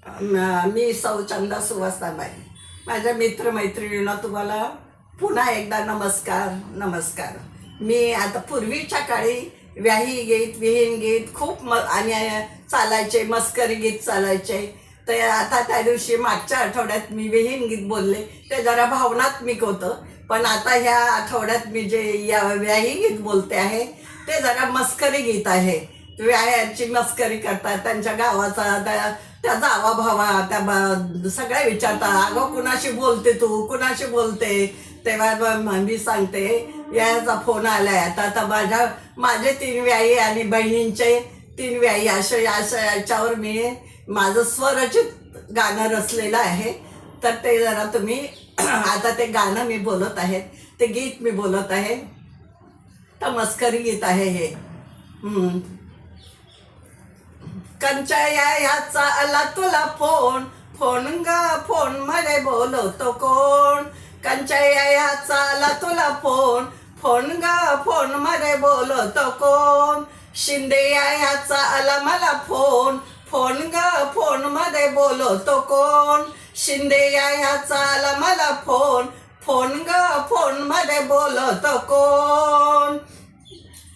मी सौ चंदा सुवासनाबाई. माझ्या मित्रमैत्रिणींना तुम्हाला पुन्हा एकदा नमस्कार. मी आता पूर्वीच्या काळी व्याही गीत, विहीन गीत खूप आणि चालायचे, मस्करी गीत चालायचे. तर आता त्या दिवशी मागच्या आठवड्यात मी विहीन गीत बोलले, ते जरा भावनात्मक होतं. पण आता ह्या आठवड्यात मी जे या व्याही गीत बोलते आहे ते जरा मस्करी गीत आहे. व्याह्यांची मस्करी करतात, त्यांच्या गावाचा त्या जावा भावा त्या सगळ्या विचारतात, अगं कुणाशी बोलते तू, कुणाशी बोलते. तेव्हा मी सांगते याचा फोन आलाय आता माझे 3 व्याही आणि बहिणींचे 3 व्याही अशा याच्यावर मी माझं स्वरचित गाणं रचलेलं आहे. तर ते जरा तुम्ही आता ते गाणं मी बोलत आहे, ते गीत मी बोलत आहे, तर मस्करी गीत आहे हे. कंच्या याचा आला तुला फोन, फोन मध्ये बोलवतो कोण. कंच्या याचा आला तुला फोन मध्ये बोलवतो कोण. शिंदे याचा आला मला फोन मध्ये बोलवतो कोण. शिंदे याचा आला मला फोन मध्ये बोलवतो कोण.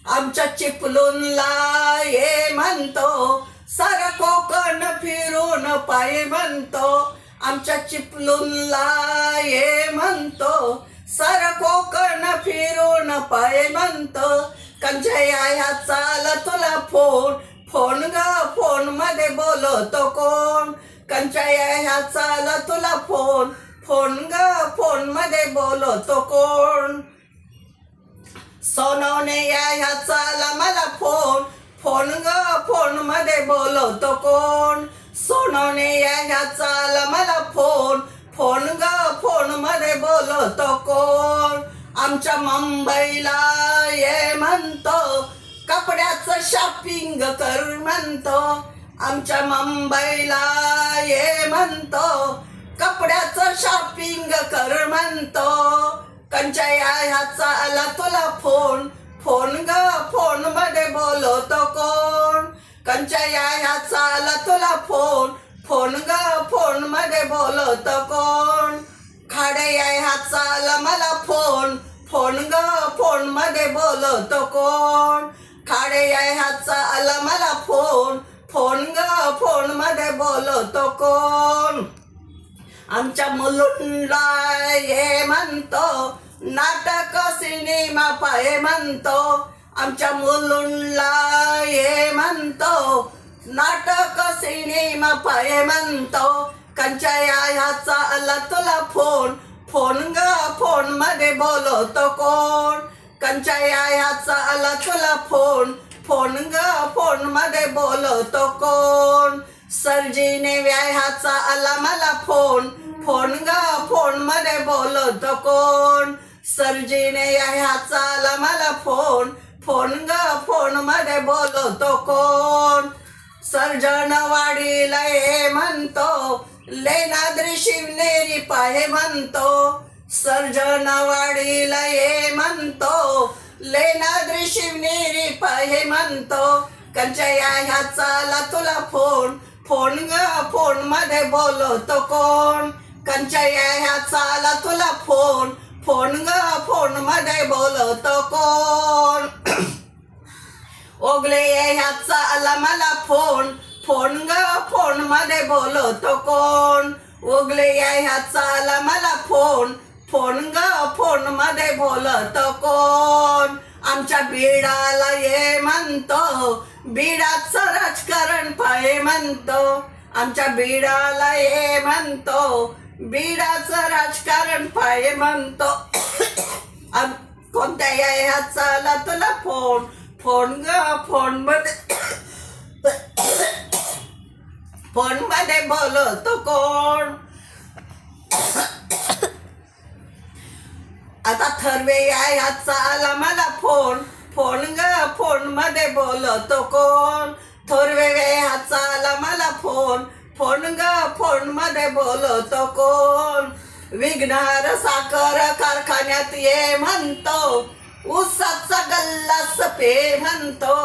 आमच्या चिपळूणला ये म्हणतो, सारा कोकण फिरून पायी म्हणतो. आमच्या चिपळूणला ये म्हणतो, सारा कोकण फिरून पायी म्हणतो. कंच्या याचा आला तुला फोन मध्ये बोलवतो कोण. कंच्या याचा आला तुला फोन मध्ये बोलवतो कोण. सोनवणे याचा आला मला फोन मध्ये बोलवतो कोण. सोनवणे याचा आला मला फोन मध्ये बोलवतो कोण. आमच्या मुंबईला ये म्हणतो, कपड्याचं शॉपिंग कर म्हणतो. आमच्या मुंबईला ये म्हणतो, कपड्याचं शॉपिंग कर म्हणतो. कंच्या याचा आला तुला फोन मध्ये बोलवतो कोण. कंच्या याचा आला तुला फोन मध्ये बोलवतो कोण. खाडे याचा आला मला फोन मध्ये बोलवतो कोण. खाडे याचा आला मला फोन मध्ये बोलवतो कोण. आमच्या मुलुंडला ये म्हणतो, नाटक सिनेमा पाहे म्हणतो. आमच्या मुलुंडला ये म्हणतो, नाटक सिनेमा पाहे म्हणतो. कंच्या याचा आला तुला फोन मध्ये बोलवतो कोण. कंच्या याचा आला तुला फोन मध्ये बोलवतो कोण. सर्जीने व्याह्याचा आला मला फोन मध्ये बोलवतो कोण. सर्जीने व्याह्याचा आला मला फोन मध्ये बोलवतो कोण. सर्जनवाडीला ये म्हणतो, लेनाद्री शिवनेरी पाहे म्हणतो. सर्जनवाडीला ये म्हणतो, लेनाद्री शिवनेरी पाहे म्हणतो. कंच्या याचा आला तुला फोन मध्ये बोलवतो कोण. कंच्या याचा आला तुला फोन मध्ये बोलवतो कोण. ओगले याचा आला मला फोन मध्ये बोलवतो कोण. ओगले याचा आला मला फोन मध्ये बोलवतो कोण. आमच्या बीडाला ये म्हणतो, बीडाचं राजकारण पाहे म्हणतो. आमच्या बीडाला ये म्हणतो, बीडाचं राजकारण पाहे म्हणतो. कोणत्या याचा आला तुला फोन मध्ये बोलवतो कोण. आता थर्वे याचा आला मला फोन मध्ये बोलवतो कोण. थोरवे याचा आला मला फोन मध्ये बोलवतो कोण. विघ्नार साखर कारखान्यात ये म्हणतो, ऊसाचा गल्लास पे म्हणतो.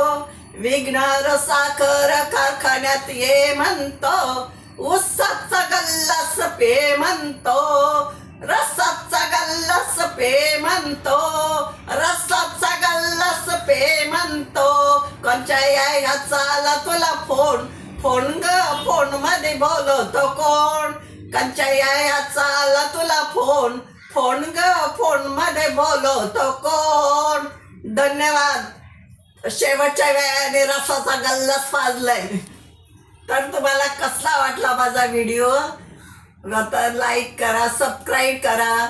विघ्नार साखर कारखान्यात ये म्हणतो, उसाचा गल्लास पे म्हणतो, रसाचा गल्लास पे म्हणतो, रसाचा गल्लास पे म्हणतो. कोणच्या ह्याचा आला तुला फोन, फोन ग फोन मध्ये बोलवतो कोण. कंच्या ह्याचा आला तुला फोन, फोन ग फोन मध्ये बोलवतो कोण. धन्यवाद. शेवटच्या वेळाने रसाचा गल्लास पाजलाय. तर तुम्हाला कसला वाटला माझा व्हिडिओ, तर लाईक करा, सबस्क्राईब करा,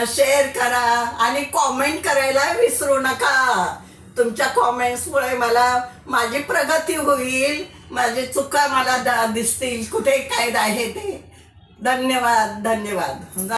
शेअर करा आणि कॉमेंट करायला विसरू नका. तुमच्या कॉमेंट्समुळे मला माझी प्रगती होईल, माझी चुका मला दिसतील, कुठे काय आहे ते. धन्यवाद. धन्यवाद.